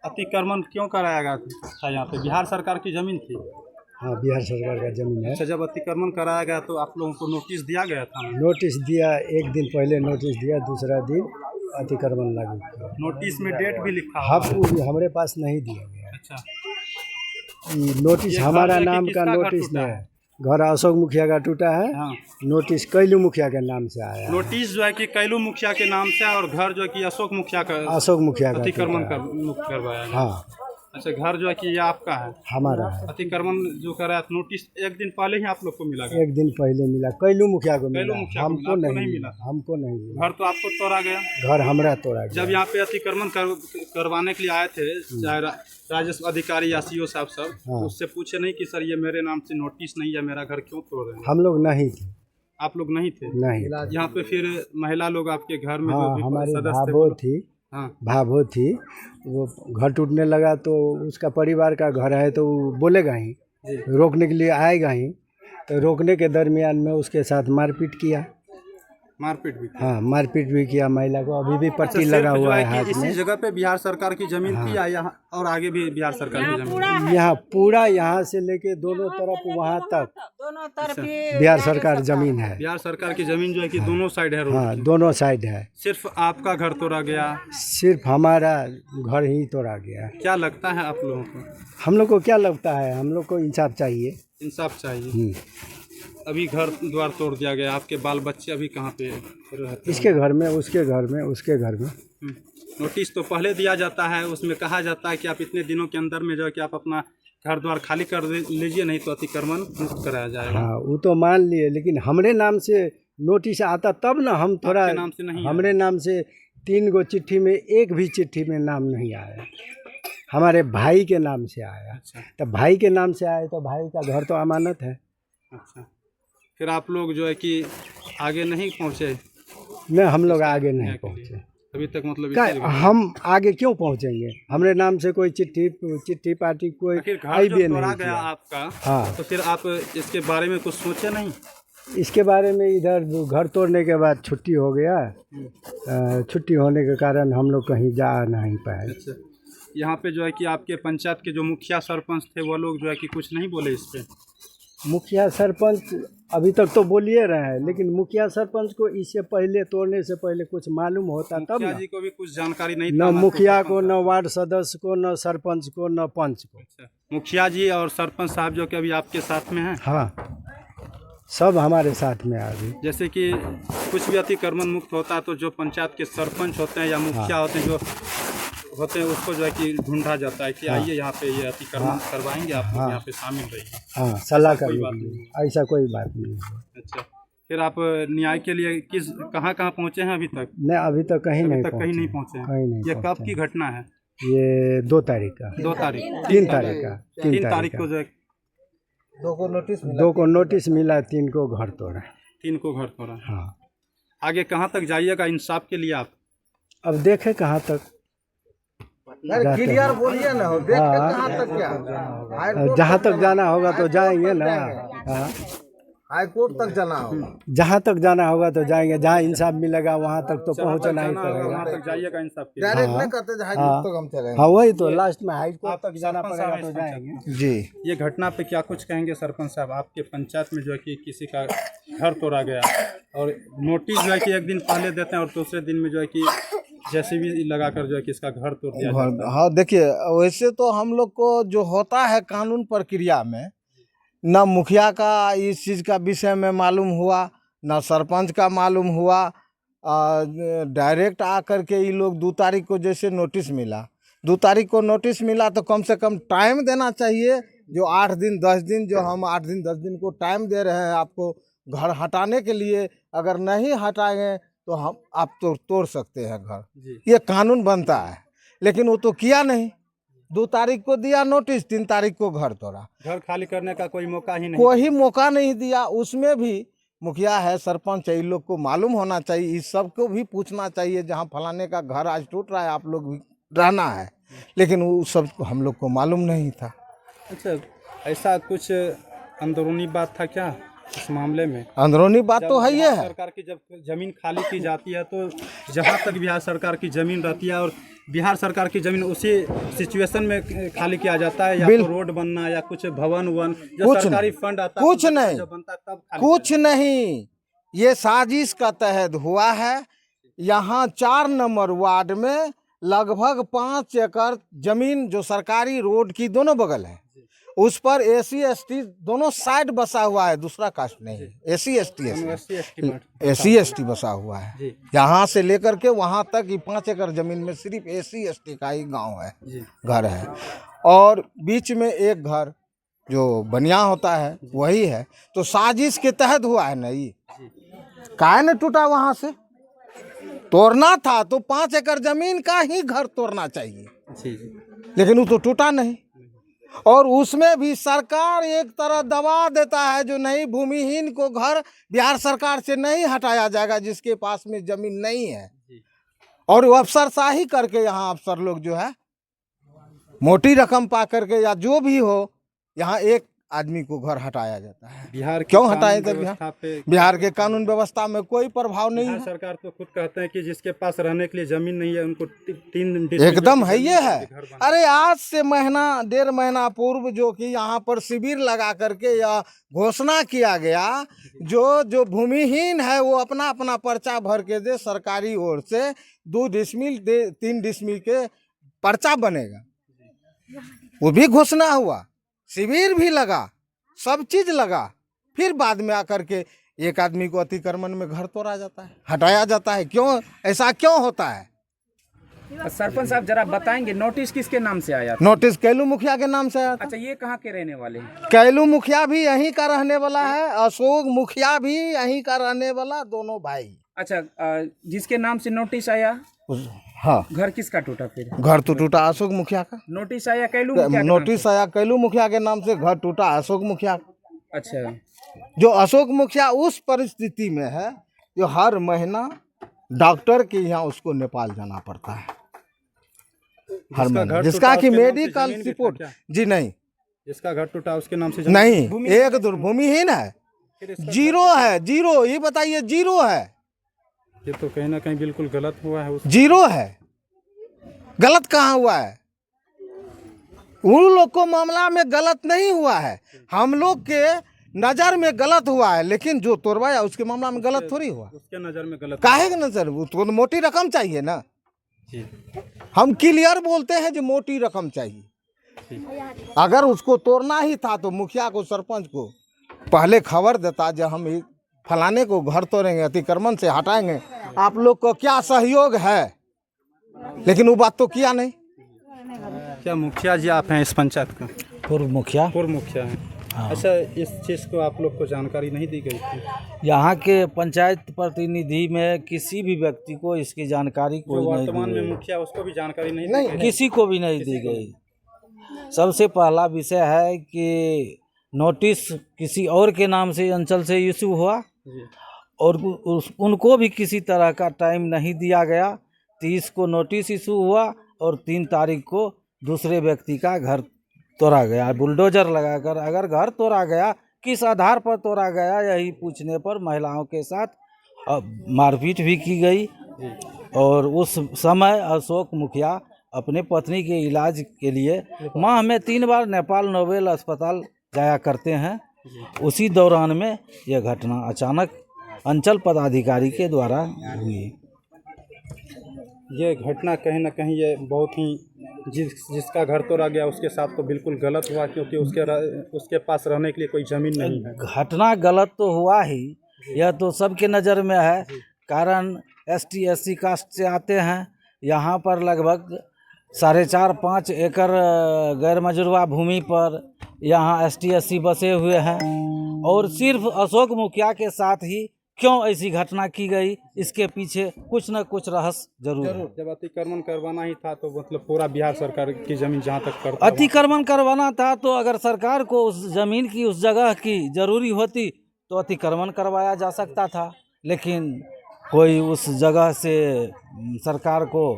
अतिक्रमण क्यों कराया गया था यहाँ पे? बिहार सरकार की जमीन थी। हाँ, बिहार सरकार का जमीन है। अच्छा, जब अतिक्रमण कराया गया तो आप लोगों को नोटिस दिया गया था? नोटिस दिया, एक दिन पहले नोटिस दिया, दूसरा दिन अतिक्रमण लागू किया। नोटिस में डेट भी लिखा हाँ, हुआ है। वो हमारे पास नहीं दिया गया। अच्छा, नोटिस ये हमारा घर नाम किसका का घर नोटिस टूटा नहीं है? है। घर अशोक मुखिया का टूटा है। हाँ। नोटिस कैलू मुखिया के नाम से आया है। नोटिस जो है कि कैलू मुखिया के नाम से है और घर जो है कि अशोक मुखिया का अशोक मुखिया का अतिक्रमण टूटा है। करवाया गया। हाँ, अच्छा, घर जो है कि ये आपका है? हमारा है। अतिक्रमण जो कराया नोटिस एक दिन पहले ही आप लोग को मिला गया? एक दिन पहले मिला, कैलू मुखिया को कैलू मिला, मुखिया को हमको मिला, आपको नहीं नहीं मिला। मिला। हमको नहीं मिला। घर तो आपको तोड़ा गया? घर हमरा तोड़ा जब गया। यहाँ पे अतिक्रमण करवाने के लिए आए थे, चाहे राजस्व अधिकारी या सीओ साहब सब, हाँ। तो उससे पूछे नहीं कि सर ये मेरे नाम से नोटिस नहीं है, मेरा घर क्यों तोड़ रहे हैं? हम लोग नहीं थे। आप लोग नहीं थे? नहीं। यहाँ पे फिर महिला लोग आपके घर में हाँ, जो भी हमारी सदस्य थे भाभो वो- थी। हाँ, भाभो थी, वो घर टूटने लगा तो उसका परिवार का घर है तो वो बोलेगा ही, रोकने के लिए आएगा ही। तो रोकने के दरमियान में उसके साथ मारपीट किया। मारपीट भी की। हाँ, मारपीट भी किया महिला को। अभी भी पट्टी सिर्फ लगा जो हुआ है है कि हाथ इसी में। जगह पे बिहार सरकार की जमीन थी या यहाँ और आगे भी बिहार सरकार की जमीन? यहाँ पूरा, यहाँ से लेके दोनों तरफ वहाँ तक दोनों तरफ बिहार सरकार जमीन है। बिहार सरकार की जमीन जो है कि दोनों साइड है रोड हाँ, की। दोनों साइड है। सिर्फ आपका घर तोड़ा गया? सिर्फ हमारा घर ही तोड़ा गया। क्या लगता है आप लोगों को? हम लोग को क्या लगता है, हम लोग को इंसाफ चाहिए। इंसाफ चाहिए। अभी घर द्वार तोड़ दिया गया, आपके बाल बच्चे अभी कहाँ पे रहते हैं? इसके घर में, उसके घर में, उसके घर में। नोटिस तो पहले दिया जाता है, उसमें कहा जाता है कि आप इतने दिनों के अंदर में जो है कि आप अपना घर द्वार खाली कर लीजिए, नहीं तो अतिक्रमण मुक्त कराया जाएगा। हाँ, वो तो मान लिए, लेकिन हमरे नाम से नोटिस आता तब ना हम थोड़ा। आपके नाम से नहीं हमरे नाम से 3 गो चिट्ठी में एक भी चिट्ठी में नाम नहीं आया। हमारे भाई के नाम से आया। अच्छा। तो भाई के नाम से आए तो भाई का घर तो अमानत है। अच्छा, फिर आप लोग जो है कि आगे नहीं पहुँचे? नहीं, हम लोग आगे नहीं पहुँचे अभी तक, मतलब का। इसी जगह? हम आगे क्यों पहुँचेंगे? हमरे नाम से कोई चिट्ठी पार्टी कोई आखिर घर आई जो भी तोड़ा नहीं गया किया। आपका, हाँ, तो फिर आप इसके बारे में कुछ सोचे नहीं? इसके बारे में इधर घर तोड़ने के बाद छुट्टी हो गया। छुट्टी होने के कारण हम लोग कहीं जा नहीं पाए। अच्छा, यहाँ पे जो है कि आपके पंचायत के जो मुखिया सरपंच थे वो लोग जो है कि कुछ नहीं बोले इस पे? मुखिया सरपंच अभी तक तो बोलिए रहे हैं, लेकिन मुखिया सरपंच को इससे पहले, तोड़ने से पहले कुछ मालूम होता तब मुखिया ना। जी को भी कुछ जानकारी नहीं न था? मुखिया को, न वार्ड सदस्य को, न सरपंच को, न पंच को। अच्छा, मुखिया जी और सरपंच साहब जो कि अभी आपके साथ में हैं? हाँ, सब हमारे साथ में आ गई। जैसे कि कुछ भी अतिक्रमण मुक्त होता है तो जो पंचायत के सरपंच होते हैं या मुखिया होते हैं, जो होते हैं उसको जो है कि ढूंढा जाता है कि आइए यहाँ पे ये अतिक्रमण करवाएंगे, आप लोग यहाँ पे शामिल रहिए। हाँ, सलाह कोई करने बात के नहीं। लिए। ऐसा कोई बात नहीं है। अच्छा, फिर आप न्याय के लिए कहाँ पहुँचे हैं अभी तक? नहीं, अभी तक कहीं अभी नहीं तक कहीं नहीं पहुँचे हैं। कहीं नहीं ये कब पहुँचे। की घटना है? ये 2 तारीख का, 2 तारीख, 3 तारीख का, 3 तारीख को जो है 2 को नोटिस मिला, 3 को घर तोड़ा। 3 को घर तोड़ा। हाँ, आगे कहाँ तक जाइएगा इंसाफ के लिए आप? अब देखें कहाँ तक क्लियर बोलिए ना, देख कहाँ तक क्या? जहाँ तक जाना होगा तो जाएंगे ना। हाँ, हाई कोर्ट तक जाना होगा। जहाँ तक जाना होगा तो जाएंगे। जहाँ इंसाफ मिलेगा वहाँ तक तो जहाँ तक पहुँचना ही जाना होगा पड़ेगा। वहाँ तक जाइएगा इंसाफ के लिए। डायरेक्ट नहीं करते, हाई कोर्ट तक हम चलेंगे। हाँ, वही तो लास्ट में हाई कोर्ट आप तक जाना सरपंच पड़ेगा साहब तो हैं जाएंगे। जी, ये घटना पे क्या कुछ कहेंगे सरपंच साहब? आपके पंचायत में जो है कि किसी का घर तोड़ा गया और नोटिस जो है कि एक दिन पहले देते हैं और दूसरे दिन में जो है कि जेसीबी लगाकर जो है कि इसका घर तोड़ दिया जाता है। हाँ देखिए, वैसे तो हम लोग को जो होता है कानून प्रक्रिया में, न मुखिया का इस चीज़ का विषय में मालूम हुआ, न सरपंच का मालूम हुआ। डायरेक्ट आकर के ये लोग 2 तारीख को जैसे नोटिस मिला, 2 तारीख को नोटिस मिला तो कम से कम टाइम देना चाहिए। जो 8 दिन 10 दिन, जो हम 8 दिन 10 दिन को टाइम दे रहे हैं आपको घर हटाने के लिए, अगर नहीं हटाएंगे तो आप तो तोड़ सकते हैं घर। ये कानून बनता है, लेकिन वो तो किया नहीं। 2 तारीख को दिया नोटिस, 3 तारीख को घर तोड़ा। घर खाली करने का कोई मौका ही नहीं। कोई मौका नहीं दिया। उसमें भी मुखिया है, सरपंच है, इन लोग को मालूम होना चाहिए। इस सब को भी पूछना चाहिए, जहाँ फलाने का घर आज टूट रहा है आप लोग भी रहना है, लेकिन वो सब हम लोग को मालूम नहीं था। अच्छा, ऐसा कुछ अंदरूनी बात था क्या? इस मामले में अंदरूनी बात तो जब है ये बिहार है। सरकार की जब जमीन खाली की जाती है तो जहाँ तक बिहार सरकार की जमीन रहती है और बिहार सरकार की जमीन उसी सिचुएशन में खाली किया जाता है, या तो रोड बनना या कुछ भवन ववन जो कुछ सरकारी नहीं, फंड आता है कुछ तो नहीं, जब बनता है तब खाली कुछ नहीं, ये साजिश का तहत हुआ है। यहाँ 4 नंबर वार्ड में लगभग 5 एकड़ जमीन जो सरकारी रोड की दोनों बगल है, उस पर एसी एसटी दोनों साइड बसा हुआ है, दूसरा कास्ट नहीं, एसी एसटी बसा हुआ है। जी। यहाँ से लेकर के वहाँ तक ये 5 एकड़ जमीन में सिर्फ एसी एसटी का ही गांव है, जी। घर है, और बीच में एक घर जो बनिया होता है वही है। तो साजिश के तहत हुआ है ना ये, काहे न टूटा? वहाँ से तोड़ना था तो 5 एकड़ जमीन का ही घर तोड़ना चाहिए, जी। लेकिन वो तो टूटा नहीं। और उसमें भी सरकार एक तरह दबा देता है जो नहीं, भूमिहीन को घर बिहार सरकार से नहीं हटाया जाएगा जिसके पास में जमीन नहीं है। और वो अफसरशाही करके यहाँ अफसर लोग जो है मोटी रकम पा करके या जो भी हो, यहाँ एक आदमी को घर हटाया जाता है। बिहार क्यों हटाए थे? बिहार के कानून व्यवस्था में कोई प्रभाव नहीं बिहार है। सरकार तो खुद कहते हैं कि जिसके पास रहने के लिए जमीन नहीं है उनको 3 एकदम है, ये है। अरे आज से महीना 1.5 महीना पूर्व जो कि यहाँ पर शिविर लगा करके या घोषणा किया गया, जो भूमिहीन है वो अपना अपना पर्चा भर के दे, सरकारी ओर से 2 डिसमिल 3 डिसमिल के पर्चा बनेगा, वो भी घोषणा हुआ, शिविर भी लगा, सब चीज लगा। फिर बाद में आकर के एक आदमी को अतिक्रमण में घर तोड़ा जाता है, हटाया जाता है। क्यों? ऐसा क्यों होता है? सरपंच साहब जरा बताएंगे नोटिस किसके नाम से आया था? नोटिस कैलू मुखिया के नाम से आया था। अच्छा, ये कहाँ के रहने वाले हैं? कैलू मुखिया भी यहीं का रहने वाला है, अशोक मुखिया भी यहीं का रहने वाला, दोनों भाई। अच्छा, जिसके नाम से नोटिस आया, हाँ, घर किसका टूटा फिर? घर तो टूटा अशोक मुखिया का। नोटिस आया कैलू मुखिया के नाम नोटिस आया कैलू मुखिया के नाम से, घर टूटा अशोक मुखिया का। से? अच्छा, जो अशोक मुखिया उस परिस्थिति में है जो हर महीना डॉक्टर के यहाँ उसको नेपाल जाना पड़ता है, हर महीना, जिसका कि मेडिकल रिपोर्ट। जी नहीं, जिसका घर टूटा उसके नाम से नहीं, एक भूमिहीन है, जीरो है, जीरो। ये बताइए, जीरो है, ये तो कहीं ना कहीं बिल्कुल गलत हुआ है। जीरो है। गलत कहाँ हुआ है? उन लोग को मामला में गलत नहीं हुआ है, हम लोग के नजर में गलत हुआ है, लेकिन जो तोड़वाया उसके मामला में गलत थोड़ी हुआ। उसके नज़र में गलत काहे के नजर? उसको तो मोटी रकम चाहिए ना। जी। हम क्लियर बोलते हैं जो मोटी रकम चाहिए। अगर उसको तोड़ना ही था तो मुखिया को, सरपंच को पहले खबर देता, जब हम फलाने को घर तोड़ेंगे, अतिक्रमण से हटाएंगे, आप लोग को क्या सहयोग है, लेकिन वो बात तो किया नहीं। क्या मुखिया जी आप हैं इस पंचायत का? पूर्व मुखिया। पूर्व मुखिया हैं। अच्छा, इस चीज़ को आप लोग को जानकारी नहीं दी गई थी? यहाँ के पंचायत प्रतिनिधि में किसी भी व्यक्ति को इसकी जानकारी जो कोई नहीं वर्तमान दी में गई, मुखिया उसको भी जानकारी नहीं दी गई? किसी को भी नहीं दी गई। सबसे पहला विषय है कि नोटिस किसी और के नाम से अंचल से इशू हुआ जी। और उनको भी किसी तरह का टाइम नहीं दिया गया। 30 को नोटिस इशू हुआ और 3 तारीख को दूसरे व्यक्ति का घर तोड़ा गया, बुलडोजर लगाकर। अगर घर तोड़ा गया, किस आधार पर तोड़ा गया, यही पूछने पर महिलाओं के साथ मारपीट भी की गई। और उस समय अशोक मुखिया अपने पत्नी के इलाज के लिए माह में 3 बार नेपाल नोबेल अस्पताल जाया करते हैं। उसी दौरान में यह घटना अचानक अंचल पदाधिकारी के द्वारा हुई। ये घटना कहीं ना कहीं ये बहुत ही जिसका घर तोड़ा गया उसके साथ तो बिल्कुल गलत हुआ, क्योंकि उसके पास रहने के लिए कोई ज़मीन नहीं है। घटना गलत तो हुआ ही, यह तो सबके नज़र में है। कारण ST SC कास्ट से आते हैं, यहाँ पर लगभग 4.5-5 एकड़ गैर मजरूआ भूमि पर यहाँ ST SC बसे हुए हैं। और सिर्फ अशोक मुखिया के साथ ही क्यों ऐसी घटना की गई, इसके पीछे कुछ न कुछ रहस्य जरूर है। जब अतिक्रमण करवाना ही था तो मतलब पूरा बिहार सरकार की जमीन जहाँ तक करता, अतिक्रमण करवाना था तो अगर सरकार को उस जमीन की, उस जगह की जरूरी होती तो अतिक्रमण करवाया जा सकता था, लेकिन कोई उस जगह से सरकार को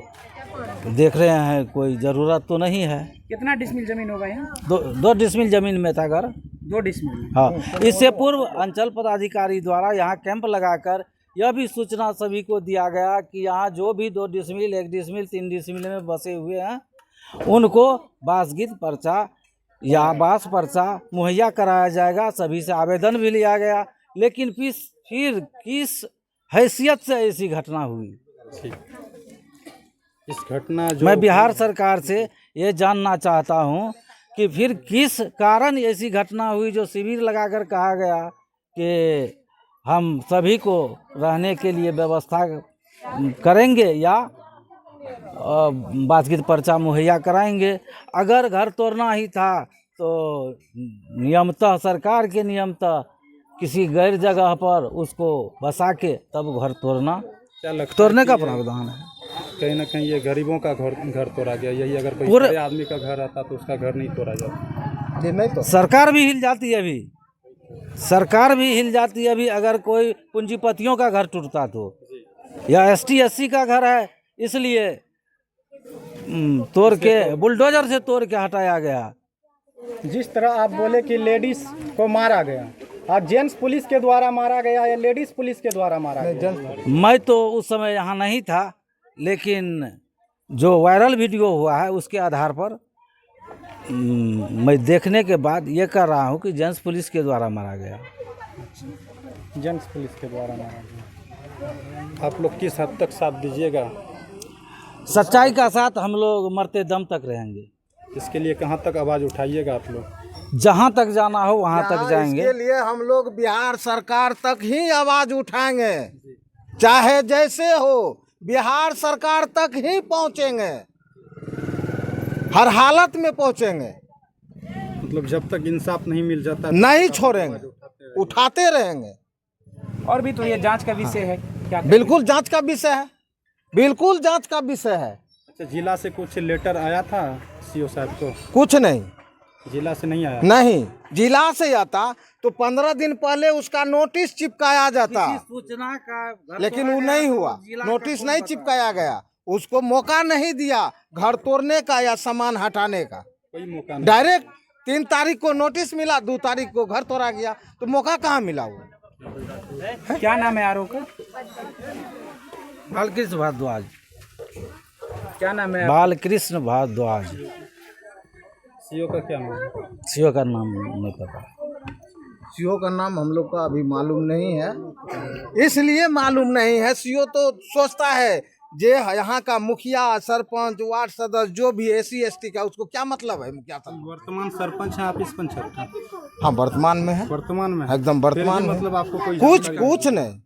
देख रहे हैं कोई ज़रूरत तो नहीं है। कितना डिसमिल जमीन होगा यहाँ? 2 डिसमिल जमीन में था घर। 2 डिसमिल। हाँ, इससे पूर्व अंचल पदाधिकारी द्वारा यहाँ कैंप लगाकर यह भी सूचना सभी को दिया गया कि यहाँ जो भी 2 डिसमिल, 1 डिसमिल, 3 डिसमिल में बसे हुए हैं उनको बासगीत पर्चा या आवास पर्चा मुहैया कराया जाएगा। सभी से आवेदन भी लिया गया, लेकिन फिर किस हैसियत से ऐसी घटना हुई? इस घटना जो मैं बिहार सरकार से ये जानना चाहता हूँ कि फिर किस कारण ऐसी घटना हुई जो शिविर लगाकर कहा गया कि हम सभी को रहने के लिए व्यवस्था करेंगे या बासगीत पर्चा मुहैया कराएंगे। अगर घर तोड़ना ही था तो नियमतः, सरकार के नियमतः किसी गैर जगह पर उसको बसा के तब घर तोड़ना, क्या लगता तोड़ने है का कि ये प्रावधान है। कहीं ना कहीं ये गरीबों का घर तोड़ा गया। यही अगर कोई पूरे- बड़े आदमी का घर आता तो उसका घर नहीं तोड़ा जाता। ये नहीं तो सरकार भी हिल जाती है अभी, सरकार भी हिल जाती है अभी। अगर कोई पूंजीपतियों का घर टूटता तो, या ST SC का घर है इसलिए तोड़ के बुलडोजर से तोड़ के हटाया गया। जिस तरह आप बोले कि लेडीज को मारा गया, आज जेंट्स पुलिस के द्वारा मारा गया या लेडीज पुलिस के द्वारा मारा गया? मैं तो उस समय यहाँ नहीं था, लेकिन जो वायरल वीडियो हुआ है उसके आधार पर मैं देखने के बाद ये कर रहा हूँ कि जेंट्स पुलिस के द्वारा मारा गया। जेंट्स पुलिस के द्वारा मारा गया। आप लोग किस हद तक साथ दीजिएगा? सच्चाई का साथ हम लोग मरते दम तक रहेंगे। इसके लिए कहाँ तक आवाज़ उठाइएगा आप लोग? जहाँ तक जाना हो वहाँ तक जाएंगे। इसके लिए हम लोग बिहार सरकार तक ही आवाज उठाएंगे, चाहे जैसे हो, बिहार सरकार तक ही पहुंचेंगे, हर हालत में पहुंचेंगे, मतलब जब तक इंसाफ नहीं मिल जाता नहीं छोड़ेंगे, उठाते रहेंगे। और भी तो ये जांच का विषय है क्या? बिल्कुल जांच का विषय है, बिल्कुल जांच का विषय है। अच्छा, जिला से कुछ लेटर आया था CO साहब को? कुछ नहीं, जिला से नहीं आया? नहीं, जिला से आता तो 15 दिन पहले उसका नोटिस चिपकाया जाता, सूचना का लेकिन वो नहीं हुआ, नोटिस नहीं चिपकाया गया, उसको मौका नहीं दिया घर तोड़ने का या सामान हटाने का। कोई मौका नहीं। डायरेक्ट 3 तारीख को नोटिस मिला, 2 तारीख को घर तोड़ा गया, तो मौका कहाँ मिला वो? क्या नाम है आरोप का? बालकृष्ण भारद्वाज। क्या नाम है? बालकृष्ण भारद्वाज। CO का क्या नाम है? CO का नाम नहीं पता। सीओ का नाम हम लोग का अभी मालूम नहीं है, इसलिए मालूम नहीं है। सीओ तो सोचता है जे यहाँ का मुखिया, सरपंच, वार्ड सदस्य जो भी SC ST का, उसको क्या मतलब है मुखिया साहब? वर्तमान सरपंच है आप इस पंचायत का? हाँ, वर्तमान में है, वर्तमान में है। एकदम वर्तमान फिर भी में। मतलब आपको कोई कुछ नहीं,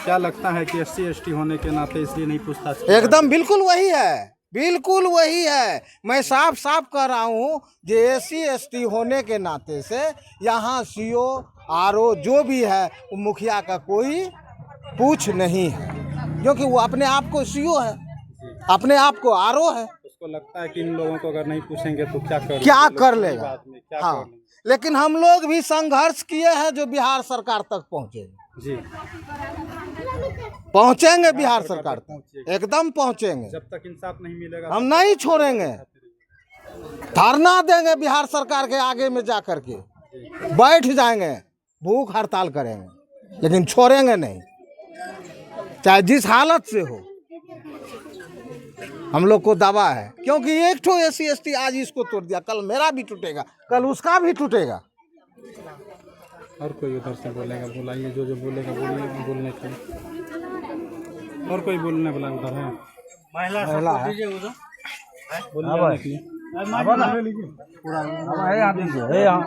क्या लगता है कि SC ST होने के नाते इसलिए नहीं पूछताछ? एकदम बिल्कुल वही है, बिल्कुल वही है। मैं साफ साफ कह रहा हूँ जे SC ST होने के नाते से यहाँ CO RO जो भी है वो मुखिया का कोई पूछ नहीं है, क्योंकि वो अपने आप को CO है, अपने आप को RO है। उसको लगता है कि इन लोगों को अगर नहीं पूछेंगे तो क्या कर लेगा। हाँ, लेकिन हम लोग भी संघर्ष किए हैं जो बिहार सरकार तक पहुँचे, जी, पहुँचेंगे बिहार सरकार तक, एकदम पहुँचेंगे। जब तक इंसाफ नहीं मिलेगा हम नहीं छोड़ेंगे, धरना देंगे बिहार सरकार के आगे में जा कर के, बैठ जाएंगे, भूख हड़ताल करेंगे, लेकिन छोड़ेंगे नहीं, चाहे जिस हालत से हो। हम लोग को दावा है, क्योंकि एक ठो SC ST आज इसको तोड़ दिया, कल मेरा भी टूटेगा, कल उसका भी टूटेगा। और कोई उधर से बोलेगा, बुलाइए, जो बोलेगा बोलिए, बोलने के लिए। और कोई बोलने वाला उधर है? महिला है। बोलिए। अब है यहाँ दीजिए, यहाँ